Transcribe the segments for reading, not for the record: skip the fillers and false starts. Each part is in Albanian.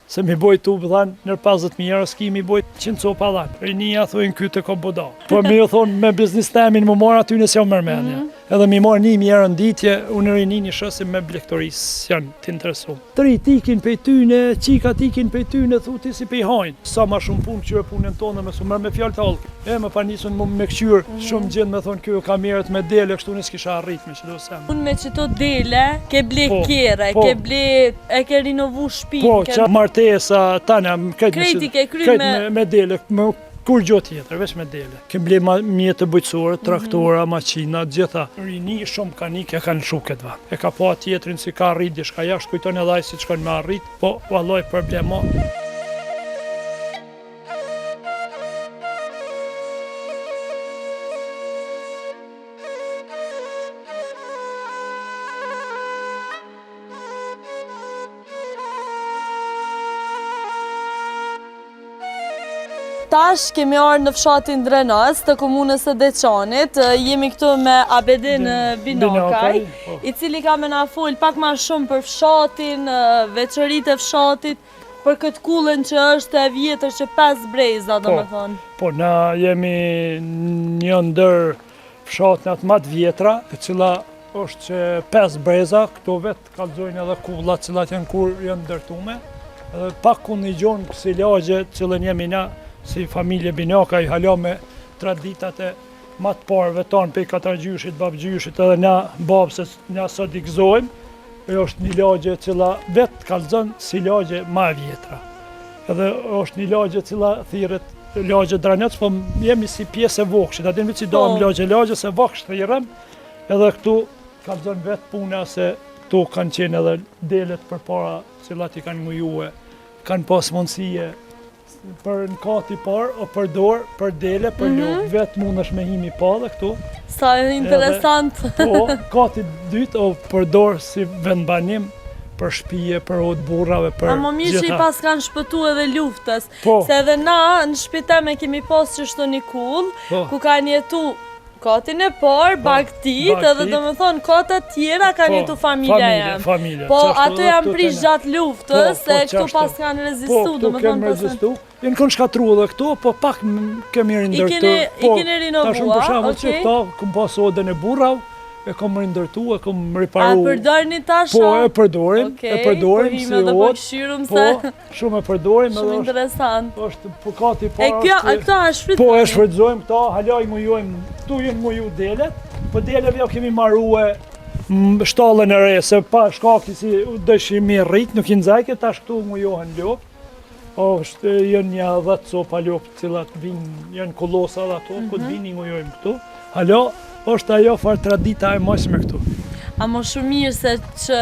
Se mi boj tu, dhanë, nër 50.000 euro s'ki mi boj 100 copa dhanë. Rinia thujnë kyte ko boda. Po mi ju thonë me biznis temin më marë aty nëse jo mërmenja. Edhe mi marë 1.000 euro në ditje, unë rini një shësim me blektoris, janë t'interesu. Tri tikin pej tyne, qika tikin pej tyne, thuti si pej hajnë. Sa ma shumë punë qyre punën tonë me sumër me fjallë t'alkë. Me pa njësën me këqyrë, shumë gjendë me thonë kjo ka mirët me dele, kështu nësë kisha arrit me që do sem. Unë me qëto dele, ke ble kjere, ke ble, e ke rinovu shpinë. Po, që martesa, tana, krejti ke kry me dele, kur gjo tjetër, veç me dele. Kem ble mjetë bëjtësore, traktora, maqina, gjitha. Rini shumë kanike kanë shu këtë vanë. E ka pa tjetërin si ka arrit, dishka jashtë kujton edhe si që kanë me arrit, po valloj problema. Tash kemi arë në fshatin Drenas të komunës së Deçanit, jemi këtu me Abedin Binokaj, i cili ka me na fol pak ma shumë për fshatin, veçoritë e fshatit, për këtë kullën që është e vjetër që 5 breza, do me thonë. Po, na jemi një ndër fshatnat më të vjetra, e cila është që 5 breza, këto vetë kallëzojnë edhe kullat cilat janë kur janë ndërtume, edhe pak ku një gjonë kësi lagje cilën jemi na, si familje Binokaj, halo me traditat e matë parëve tonë, pej katargjyshit, babgjyshit, edhe na babë se na sot i gëzojmë, e është një lagje cila vetë kalëzën si lagje ma vjetra. Edhe është një lagje cila thiret lagje Dranjac, po jemi si pjesë e vokshit, atin vëtë si dojmë lagje se voksh thirem, edhe këtu kalëzën vetë puna se tu kanë qenë edhe delet për para cilat i kanë mujue, kanë pas mundësie, për në kati par, o për dorë, për dele, për lukë, vetë mund është me himi pa dhe këtu. Sa e interesant. Po, kati dytë, o për dorë si vendbanim, për shpije, për odë burrave, për gjitha. A më mirë që i pas kanë shpëtu edhe luftës, se edhe na në shpiteme kemi pas që shto një kull, ku kanë jetu katin e parë, baktit, edhe do me thonë katat tjera kanë jetu familja jemë. Po ato janë prish gjatë luftës, se këtu pas kanë rezistu, do me thonë pasën. Jenë kënë shkatru edhe këtu, po pak kemi rindërtu. I kene rinovua, ta shumë për shamë që këta, këmë pas odën e burrav, e këmë rindërtu, e këmë riparu. A përdojnë tasha? Po, e përdorim, si odë. Po, shumë e përdorim. Shumë interesant. është përkati para. E këta e shfridzojmë? Po, e shfridzojmë këta, halaj mujojmë, tu jenë muju delet, po deleve jo kemi marrue shtallën e re, se pa shkaki si dëshimi rrit, nuk i nxajke, tash këtu mujohen lopë. Jënë një 10 copa lopë cilat vinë, jënë kolosa dhe ato, këtë vinë i mujojmë këtu. Halo, është ajo farë tradita e mojshme këtu. A më shumë mirë se që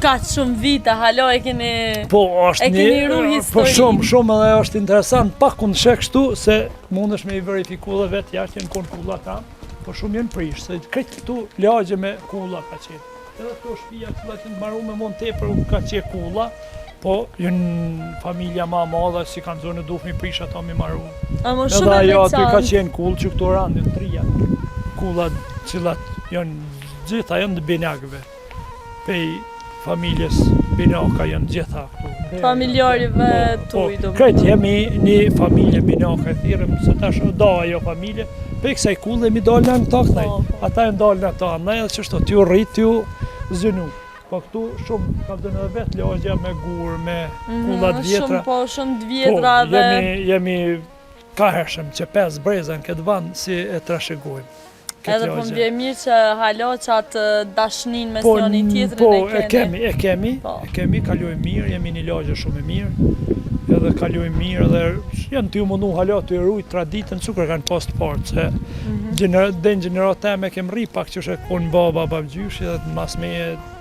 ka shumë vite, halo e keni ru historinë. Po shumë edhe është interesant, pak kënë shek shtu, se mund është me i verifiku dhe vetë jashtë jenë konë kulla ta, po shumë jenë prish, se këtë këtu lagje me kulla ka qenë. Edhe këto shpia cilat jenë maru me mund tepër ka qenë kulla, po jenë familja ma madhe, si kanë zonë duh mi prish ato mi maru. A më shumë e veçantë. Edhe ajo aty ka qenë kull që këto randin, 3 kullat cilat janë gjitha janë të binakëve, pej familjes Binaka janë gjitha këtu. Familjarive tuj, do më. Këtë jemi një familje Binaka, thirëm se tash da ajo familje, pej kësaj kulle mi dalë në taknaj, ata e ndalë në ta, ne edhe që shto t'ju rrit, t'ju zënu. Po këtu shumë ka dënë edhe vetë lagja me gurë, me kullat vjetra. Shumë të vjetra dhe... Jemi ka hershëm që 5 breza në këtë vend si e trashëgojmë. Edhe po më vje mirë që halo që atë dashnin me njëri tjetrin e kemi. Po, e kemi, kalojmë mirë, jemi një lagje shumë e mirë, edhe kalojmë mirë, edhe janë t'ju mundu halo t'ju rujt traditën, cukur kanë pas të partë, se dhe në gjenerat teme kem rri pak që shë konë baba, babgjyshi, edhe mas me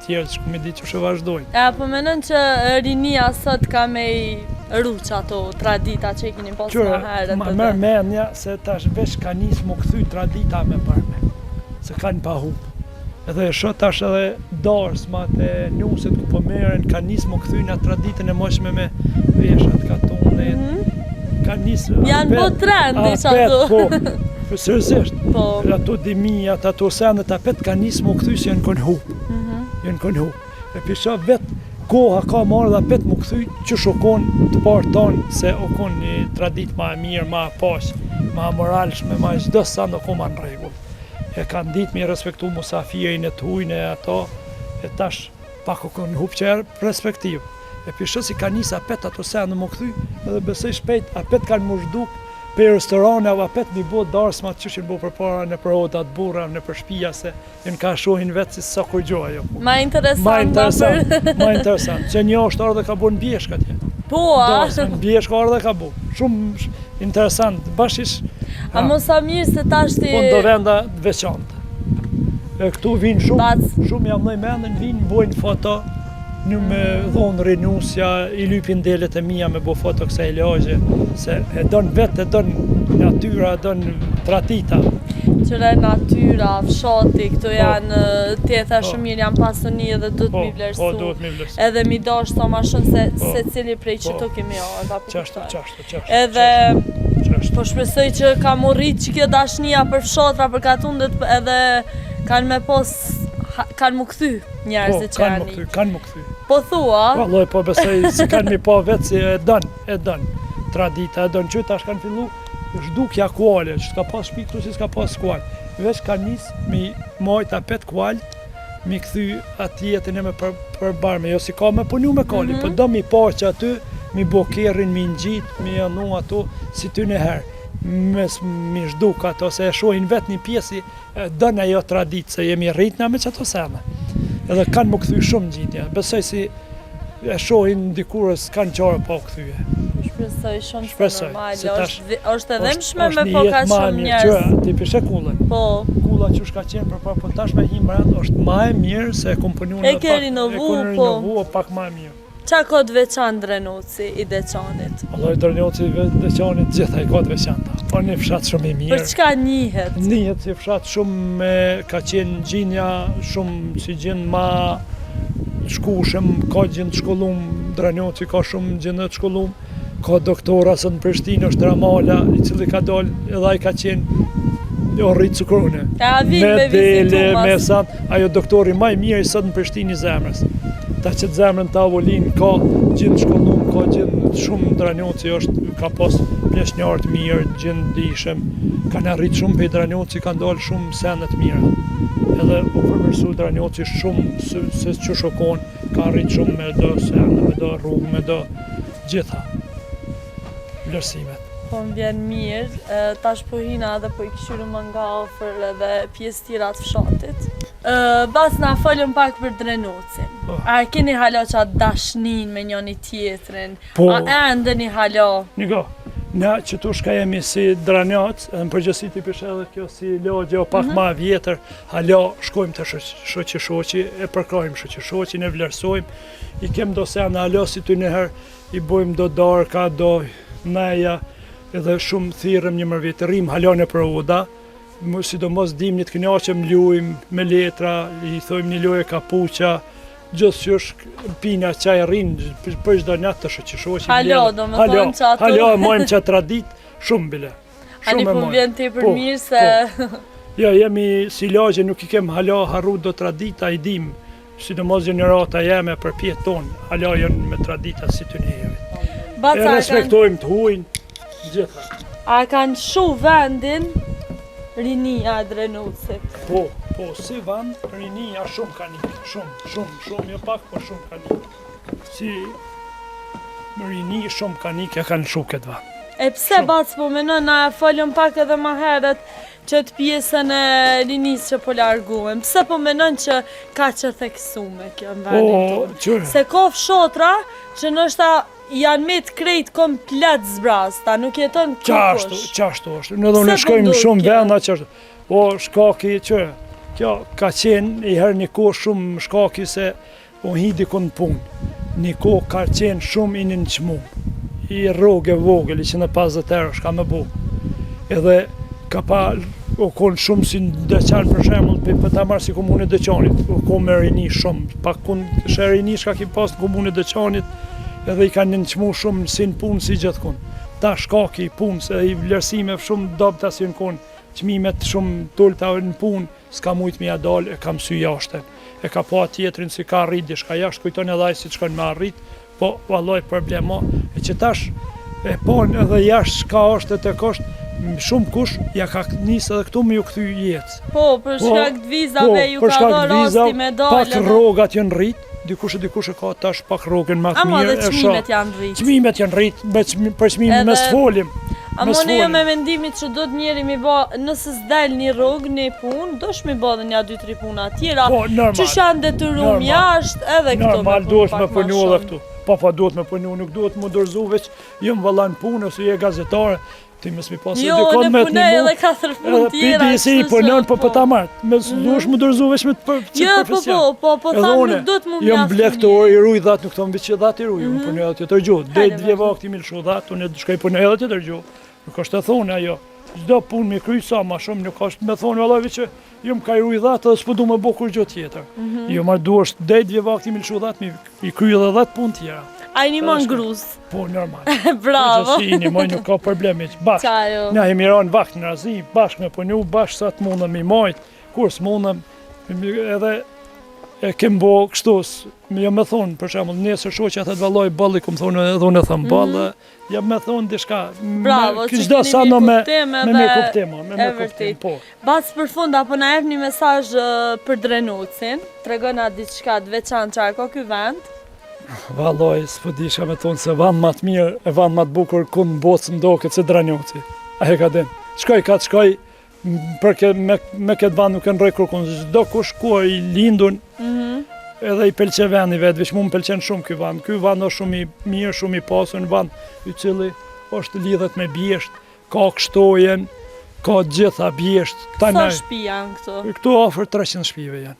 tjerë që këmi ditë që shë vazhdojnë. E, po menën që rinia sot ka me i rruq ato tradita që i kini pas në herët. Mërë menja se tash vesh ka njësë më këthy tradita me parme, se kanë pa hupë. Edhe shë tash edhe darsmat e nuset ku po meren, ka njësë më këthy në traditën e moshme me veshat, katonet, ka njësë... Janë po trendi që ato. Po, sërzisht. Ato dimijat, ato sendet, apet ka njësë më këthy se janë konë hupë. Janë konë hupë. E pisha vetë koha ka marrë dhe apet më këthy që shokon të parë tonë se o kon një tradit ma e mirë, ma e pashë, ma moralshme, ma çdo sa në ko ma në regull. E kanë ditë me respektu musafirin e të hujnë e ato, e tash pak o kon hup qërë respektiv. E pishë si ka njësë apet ato se në më këthy, edhe besoj shpejt, apet kanë më zhduk për restorane, o apet një bo darsmat që që në bo për para në për odat bura, në për shpia, se në ka shohin vetë si sa kur gjoha jo. Ma interesant. Ma interesant, që një është arë dhe ka bo në bjeshk atje. Po, a? Në bjeshk arë dhe ka bo. Shumë interesant, bashish. A mos sa mirë se tashti... Po do venda veçante. E këtu vinë shumë jam nëj mendën, vinë, bojnë foto, në me dhonë renusja, i lypin delet e mija me bo foto kësa i lagje, se e donë vetë, e donë natyra, e donë tradita. Qëre natyra, fshati, këtu janë tjetha shumë mirë, janë pasoni edhe du të mi vlerësu. Po, du të mi vlerësu. Edhe mi dosh sa ma shumë se cili prej që to kemi orë. Qashtu. Edhe, po shpresoj që ka mu rritë që kjo dashnia për fshatra, për katundet, edhe kanë me pos, kanë mu këthy njerëzit që janë. Kanë mu këthy. Po thua? Po besoj si kanë mi po vetë si e dënë. Tradita e dënë që tash kanë fillu zhdukja kuale, që s'ka pas shpiktu si s'ka pas kual. Veç ka njësë mi mojt apet kual, mi këthy atjetën e me përbarme, jo si ka me punu me kali, po do mi po që aty, mi bo kerrin, mi ngjit, mi janu ato si ty në herë. Mi zhduk ato, se e shohin vetë një pjesi, dënë ajo traditë, se jemi rritna me që ato sene. Edhe kanë më këthy shumë gjitja, besoj si e shohin dikurës kanë qarë po këthyje. Shpresoj shumë se normale, është edhe mshme me është po një ka jetë ma shumë mirë, njerëz. që ti pishe kullën. Po. Kulla që shka qenë për po tash me him rend, është ma e mirë se e komponiu E ke rinovu, pak ma e mirë. Qa ka të veçan Drenuci i Deçanit? Alloj Drenuci i Deçanit gjitha i ka të veçanta. Po një fshat shumë i mirë. Për çka njihet? Njihet si fshat shumë ka qenë gjinja, shumë si gjinë ma shkushëm, ka gjinë të shkollum, Drenuci ka shumë gjinë të shkollum, ka doktora së në Prishtinë, është Ramala, i cili ka dalë edhe ai ka qenë rritë cukrone. Me dele, me sanë, ajo doktori maj mirë i sot në Prishtinë i zemrës. Ta që të zemrën të avolinë, ka gjinë shkollum, ka gjinë shumë Drenuci, ka pas pleshnjarë të mirë, gjinë dishëm, kanë arritë shumë për Drenuci, kanë dalë shumë senet mira. Edhe u përmirësu Drenuci shumë se që shokon, ka arritë shumë me do senë, me do rrugë, me do gjitha vlerësimet. Po më vjen mirë, tash po hina dhe po i këshyru më nga ofër edhe pjesë tira të fshatit. Bas na folëm pak për Drenucin. A keni halo qatë dashnin me njoni tjetrin? Po. A ndeni halo? Niko, na që tu shka jemi si Drenac, në përgjësi ti pishe edhe kjo si lagje o pak ma vjetër, halo shkojmë të shoqi, e përkrojmë shoqi, ne vlerësojmë, i kem do se në halo si ty njëherë, i bojmë do darka, do meja, edhe shumë thirëm një mërvit, rrim halone për oda, sidomos dimnit kënaqem lujmë me letra, i thojmë një loje kapuqa, gjithë që është pina qaj rrinë, për çdo natë të shoqi. Halo, do më thonë që ato... Halo, mojmë që tradit, shumë bile. Ani po vjen ti për mirë se... Jo, jemi si lagje, nuk i kem halo harru do tradita, i dim, sidomos gjenerata jeme për pjetë tonë, halo janë me tradita si të njëjeve. E respektojmë të hujnë, gjitha. A kanë shu vendin rinia Drenucit? Po, si vend, rinia shumë ka një, shumë, jo pak, po shumë ka një. Si rini shumë ka një, kanë shu këtë vend. E pse bac po menon, na folëm pak edhe ma herët që të pjesën e rinis që po larguem. Pse po menon që ka që theksume kjo në vendin tonë? Se ka fshotra që nështë janë me të krejt komplet zbrasta, nuk jeton kukush. Qashtu është, në do në shkojmë shumë venda qashtu. O, shkaki që, kjo ka qenë i herë një kohë shumë shkaki se o hidi kënë punë. Një kohë ka qenë shumë i në qmu, i rrogë e vogël, i që në 50 euro shka me bu. Edhe ka pa, o konë shumë si në Deçan për shemull, për ta marrë si komune Deçanit, o konë me rini shumë, pak konë shë rini shka ki pas në komune Deçanit, edhe i kanë nënqmu shumë si në punë si gjithë konë. Ta shkaki punës edhe i vlerësime shumë dobta si në konë, qmimet shumë tullta në punë, s'ka mujtë mi adal e kam sy jashtën. e ka pa tjetrin si ka arrit diçka jashtë, kujton edhe ai si shkon me arrit, po valloj problema e që tash e pon edhe jashtë çka është e tek është shumë kush ja ka nisë edhe këtu me ju kthy jetë. Po, për shkak të vizave ju ka dhënë rasti me dalë. Pak rrogat janë rrit, dikush e ka tash pak rrogën më të mirë. Ama dhe çmimet janë rrit. Çmimet janë rrit, për çmimin mes folim. Amone jo me mendimin që do të njeri mi ba, nëse s'del një rrugë, një punë, do shmi ba dhe një 2-3 puna tjera, që shanë detyrum jashtë, edhe këto me punë normal, duhet me pak ma punu edhe shumë. këtu. Pa duhet me punu, nuk duhet më dorëzu veç, jëmë vallan punë, ose je gazetare, ti mësë mi pasë jo, në punaj edhe 4 punë tjera. PDC i punon, po ta martë, duhet më dorëzu veç me të profesion. Po, thamë nuk duhet më mjaftë. Jëmë blektor, i ruj dhatë, nuk thomë veç që dhatë i ruj, unë punoj edhe tjetër gjuhë. Dejt 2 vakti mi lëshu dhatë, unë shkaj punoj edhe tjetër gjuhë. Nuk është të thonë ajo, çdo punë mi kry sa ma shumë, nuk është me thonë vallavi që ju më ka i ruj dhatë edhe s'po du me bo kur gjë tjetër. Jo marrë du është dejt 2 vakti mi lëshu dhatë, mi kry edhe 10 punë tjera. A i një mon gruz. Po, normal. Bravo. Si një moj nuk ka problemi që bashkë. Na jemi ranë vakt në razi, bashkë me punu, bashkë sa të mundëm i majtë, kur s'mundëm edhe e kem bo kështu, jo me thonë, për shembull, nesër shoqja thot vallaj balli, kum thonë edhe unë them ballë, ja me thonë diçka. Bravo, çdo sa në me kuptim, po. Bas përfund apo na jep një mesazh për Drenucin, tregona diçka të veçantë çfarë ka ky vend? Vallaj, s'po disha me thonë se vend më të mirë, e vend më të bukur ku në botë më doket se Drenuci. A e ka din. Shkoj për me këtë vend nuk e ndroj kurkun, çdo kush ku i lindun, edhe i pëlqen vendi vetë, veç mu më pëlqen shumë ky vend. Ky vend është shumë i mirë, shumë i pasur, në vend i cili është lidhet me bjesht, ka kështojen, ka gjitha bjesht. Sa shtëpi janë këtu? Këtu afër 300 shtëpive janë.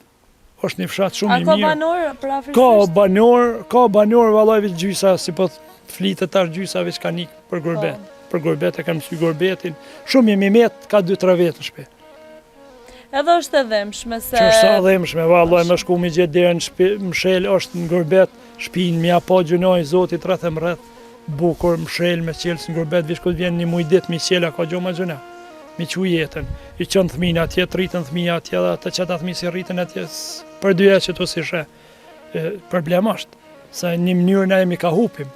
Është një fshat shumë i mirë. A ka banor për afërsisht? Ka banor, vallaj veç gjysa, si po flitet tash gjysa veç ka nik për gurbet. Për gurbet e kam sy gurbetin. Shumë jemi met, ka 2-3 vjet në shtëpi. Edhe është e dhemshme se... Që është sa dhemshme, vallaj me shku mi gjetë dherë në mshel, është në gurbet, shpinë, mi apo gjunoj, zotit rrethëm rreth, bukur, mshel, me qelës në gurbet, vish këtë vjen një mujdit, mi qela, ka gjo ma gjuna, mi që jetën, i qënë thmina atje, të rritën thmina atje, dhe të qëta thmi si rritën atje, për 2 që të si shë. Problem është, se një mënyrë na jemi ka hupim,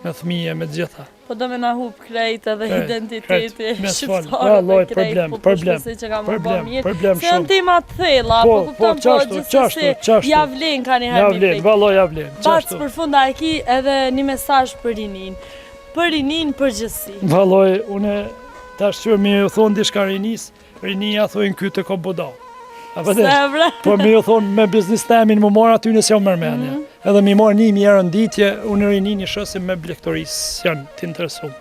me thmije, me gjitha. Po do me na hup krejt edhe identiteti shqiptarë dhe krejt, po përshpësi që ka më bo mirë. Se në tema të thella, po kupton po gjithsesi javlen ka një herë një pik. Javlen. Bacë për funda e ki edhe një mesazh për rinin. Për rinin përgjithsi. Valloj, une tash që mi u thonë dishka rinis, rinia thojnë kyte ka boda. Po mi u thonë me biznis temin më marë aty nësë jam mërmenja. Edhe mi marë 1.000 herë në ditje, unë rinin një shësim me blektorisë janë të interesum.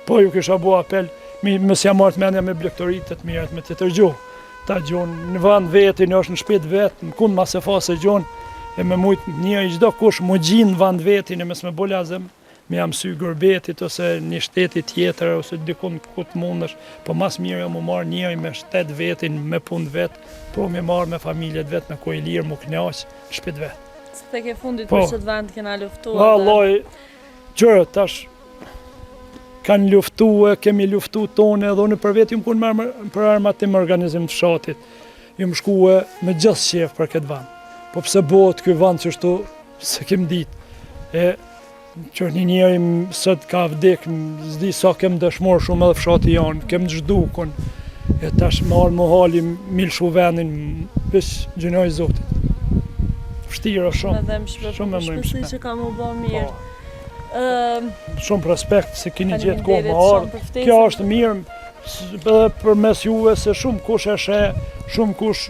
Po ju kisha bo apel, mësë jam marë të menja me blektorit të mirët me të tërgjohë. Ta gjonë në vend vetin, është në shpit vetë, në kundë ma se fa se gjonë, e me mujtë një i gjdo kush më gjinë në vend vetin, e mësë me bolazëm, me jam sy gërbetit, ose një shtetit tjetër, ose dikun ku të mundësh, po mas mirë jo më marë njëri me shtet vetin, me punë vetë, po me marë me familjet vetë, me ko i lirë, mu knaqë, shpit vetë. Se te ke fundit për qëtë vend kena luftu? Valloj, qërë, tash, kanë luftu e kemi luftu tonë, edhe unë për vetë ju më punë për armatim organizim të shatit, ju më shku e me gjithë shef për këtë vend. Po pse bëhet këtë vend që shtu, se kem ditë, që një njeri sot ka vdek, zdi sa kem dëshmor shumë edhe fshati janë, kem zhdukun, e tash marë më hali milshu vendin, veç gjënoj zotit. Vështira shumë, shumë e mërmshme. Që ka më bo mirë. Shumë respekt se kini gjithë kohë më ardhë. Kjo është mirë, edhe për mes juve se shumë kush e she, shumë kush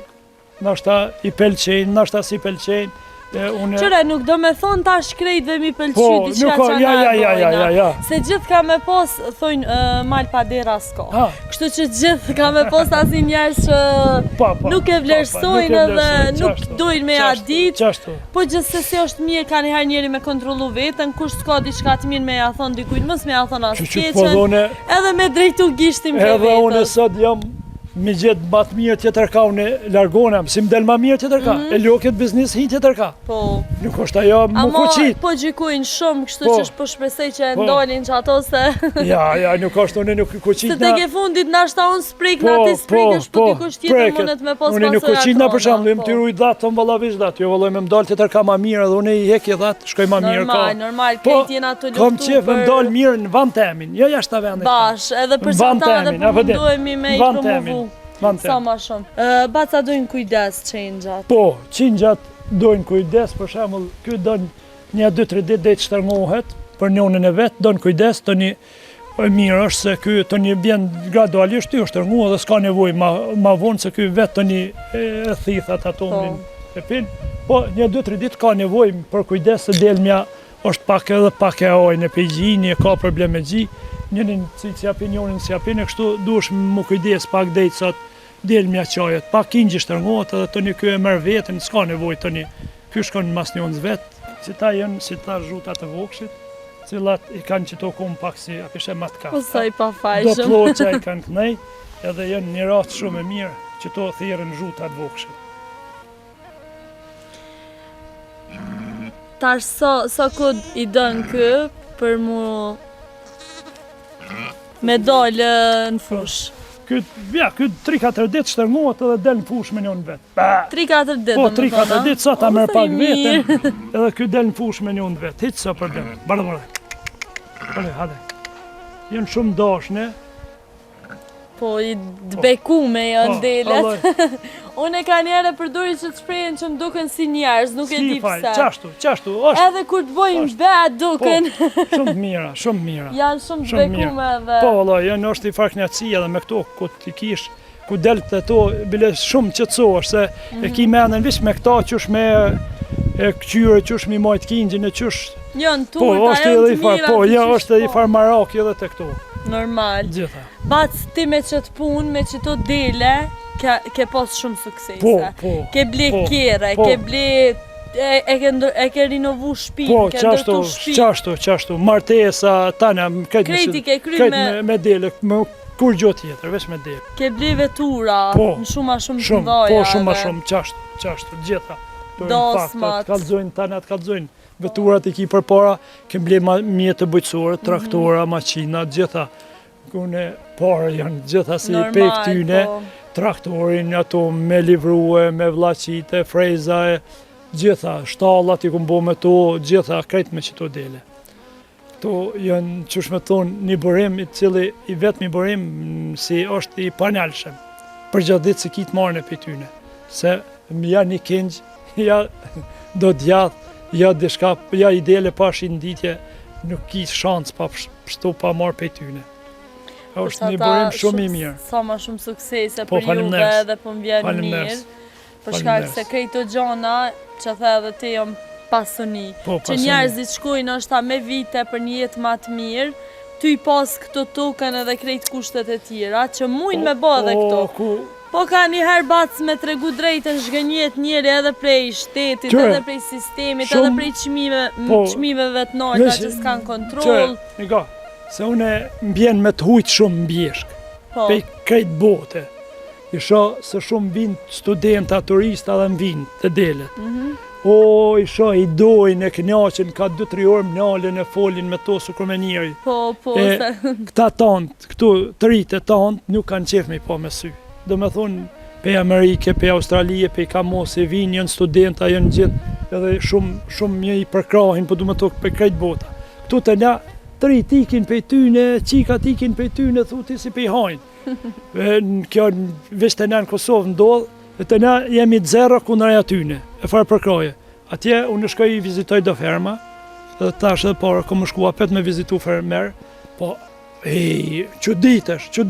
nashta i pelqenjë, nashta si pelqenjë. Qëre, nuk do me thonë ta shkrejtve mi pëlqy diqka që nga dojna. Se gjithë ka me pos, thojnë, mal pa dera s'ka. Kështu që gjithë ka me pos asi njerës që nuk e vlerësojnë dhe nuk dojnë me adit. Po gjithë se është mirë, ka njëherë njeri me kontrolu vetën, kush s'ka diqka të mirë me ja thonë dikujt, mës me ja thonë asë keqen, edhe me drejtu gishtim ke vetës. Edhe unë sot jam me gjithë ma të mirë tjetër ka, unë largonem, si më del ma mirë tjetër ka, e lo këtë biznis hi tjetër ka. Po. Nuk është ajo më kuqit. Po gjykojnë shumë, kështu që është po shpresoj që e ndolin që ato se... Ja, nuk është, unë nuk kuqit na... Se te ke fundit nashta unë sprik, na ti sprikesh, po dikush tjetër mundet me pos pasoj akrona. Unë nuk kuqit na për shembull, jam të ruj datë, thon vallavish datë, jo valloj me mdal tjetër ka ma mirë, edhe unë i heki datë, shkoj ma mirë ka. Normal, këtë jena të luftu për... Kom qef me mdal mirë në vend temin, jo jashtë vendit. Bash, edhe për që ta edhe për mundohemi me i promovu. Sa ma shumë. Baca dojnë kujdes qenjat? Po, qenjat dojnë kujdes, për shembull, ky don një 2-3 ditë dhe të shtrëngohet për njonën e vet, don kujdes, tani mirë është se ky tani vjen gradualisht ty është shtrënguar dhe s'ka nevojë ma vonë se ky vet tani e thithat ato e pin. Po, një 2-3 ditë ka nevojë për kujdes se delmja është pak e ojnë e pejgjini, ka problem me gji. Njënin si apinionin si apin e kështu duesh më kujdes pak dejtë sot del mja qajet, pak kingjë shtërngohet edhe tëni kjo e merë vetën, s'ka nevoj tëni, kjo shkon mas njonës vetë, si ta jënë si ta zhutat e vokshit, cilat i kanë qëto kumë pak si apishe matka. Po sa i pa fajshëm. Do ploqa i kanë kënej, edhe jënë një ratë shumë e mirë, qëto thirën zhutat vokshit. Tash sa kod i dënë kë për mu me dalë në fush? Këtë 3-4 ditë shtërngohet edhe del në fush me njën vetë. 3-4 ditë? Po, 3-4 ditë, sa ta merë pak vetën, edhe këtë del në fush me njën vetë. Hitë sa problem. Bardë. Hade. Jënë shumë dashne. Po, i dbekume janë delet. Unë e ka njerë e përduri që të shprejnë që më duken si njerës, nuk e di pse. Qashtu, është. Edhe kur të bojnë bet duken. Shumë mira. Janë shumë dbekume edhe. Po, valla, janë është i farknjacia dhe me këto, ku t'i kish, ku delë të to, bile shumë qëtësosh, se e ki menën vish me këta qësh me e këqyre, qësh mi majtë kingjin e qësh... Janë turta, janë të mira. Po, është edhe i far maraki edhe të këto. Normal. Gjitha. Bac ti me qëtë punë, me qëto dele, ke pas shumë suksese. Po. Ke ble kjere, ke ble... E ke rinovu shpinë, ke ndërtu shpinë. Qashtu, martesa, tana, krejti ke kry me dele, kur gjo tjetër, veç me dele. Ke ble vetura, në shumë të ndaja. Po, shumë, qashtu, gjitha. Dosmat. Kalzojnë veturat i ki për para, ke ble mjetë të bujqësore, traktora, maqina, gjitha. Kune parë janë gjitha si pe këtyne, traktorin, ato me livruë, me vlaqite, freza, gjitha, shtallat i kumbo me to, gjitha, krejt me qëto dele. Këto janë, qësh me thonë, një bërim i cili i vetë një bërim si është i panelshëm, për gjatë ditë si kitë marrën e për tyne. Se ja një kingjë, ja do djathë, ja dishka, ja i dele pa shinditje, nuk ki shansë pa pështu pa marrë për tyne. është një bërim shumë i mirë. Sa ma shumë suksese për juve dhe po më vjen mirë. Për shkak se këto gjona që the edhe ti jam pasuni. Që njerëzit shkojnë është me vite për një jetë ma të mirë, ty i pas këto tokën edhe krejt kushtet e tjera, që mujnë me bë dhe këto. Po ka njëherë bacë me tregu drejtën zhgënjet njëri edhe prej shtetit, edhe prej sistemit, edhe prej qmimeve të nalta që s'kan kontrol. Se une mbjen me të hujtë shumë mbjeshk, pej krejt bote. Isha se shumë vind studenta, turista dhe më vind të delet. O, isha i dojnë e kënaqen, ka 2-3 orë më nalën e folin me to sukur me njeri. Po. Këta tantë, këtu të rritë e tantë, nuk kanë qef me i po me sy. Do me thonë, pe Amerike, pe Australie, pe Kamos, e vinë, jënë studenta, jënë gjithë, edhe shumë një i përkrahin, po du me tokë pe krejt bota. Këtu të na, të rritë ikin pe tyne, qikat ikin pe tyne, thuti si pe i hajnë. Kjo veç të na në Kosovë ndodhë, e të na jemi të zero kundra ja tyne, e farë përkraje. Atje, unë shkoj i vizitoj do ferma, edhe tash edhe para, kom shkua pet me vizitu fermer, po, quditësh që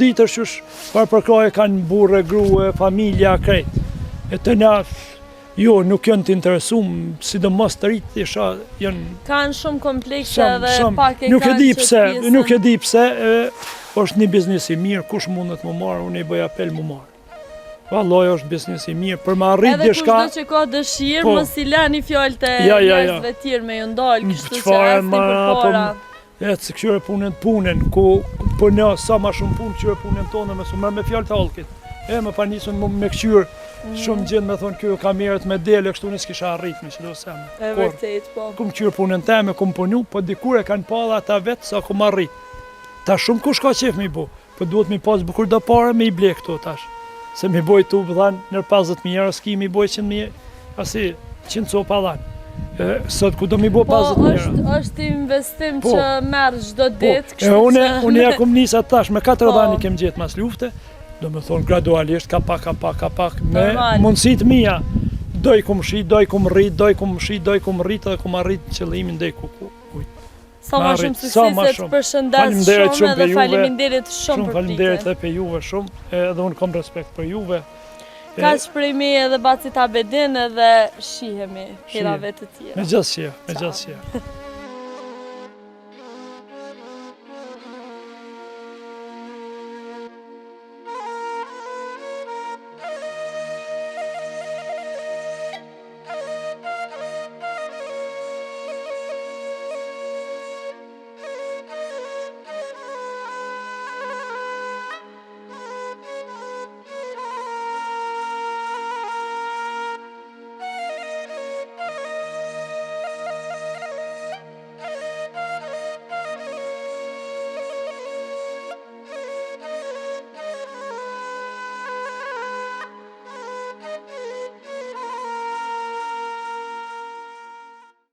farë përkraje kanë burre, grue, familja, krejt. E të na, jo, nuk janë të interesum, sidomos të rritë, isha, janë... Kanë shumë komplekse dhe pak e kanë që pjesën. Nuk e di pse, është një biznes i mirë, kush mundet më marë, unë i bëj apel më marë. Valloj është biznes i mirë, për më arrit dhe shka... Edhe kushdo që ka dëshirë, mos i lani fjallë të njerëzve tjirë me ju ndalë, kështu që esni për para. E të këqyre punën, ku për një sa ma shumë punë, këqyre punën tonë, me su mërë me fjallë të alkit. Më pa nisën me këqyr shumë gjendë me thonë kjo kamerët me dele, kështu në s'kisha arrit me që do semë. E vërtet, po. Kum qyrë punën teme, kum punu, po dikur e kanë pa dhe ata vetë sa kum arrit. Ta shumë kush ka qef mi bu, po duhet mi pas bukur do pare me i ble këto tash. Se mi boj tu dhanë nër 50.000 euro, s'ki mi boj 100.000, asi 100 copa dhanë. Sot ku do mi bo 50.000 euro. Po, është investim që merë gjdo ditë, kështu që... Unë ja kum njësa tash, me 4 dhani kem gjetë mas lufte, do me thonë gradualisht, ka pak, me mundësit mija. Doj kum shi, doj kum rrit, doj kum shi, doj kum rrit, dhe kum arrit qëllimin dhe ku kujt. Sa ma shumë sukseset, përshëndes shumë edhe faleminderit shumë për pritje. Faleminderit edhe për juve shumë, edhe unë kam respekt për juve. Ka shprejmi edhe Bacit Abedin edhe shihemi hirave të tjera. Me gjithësje.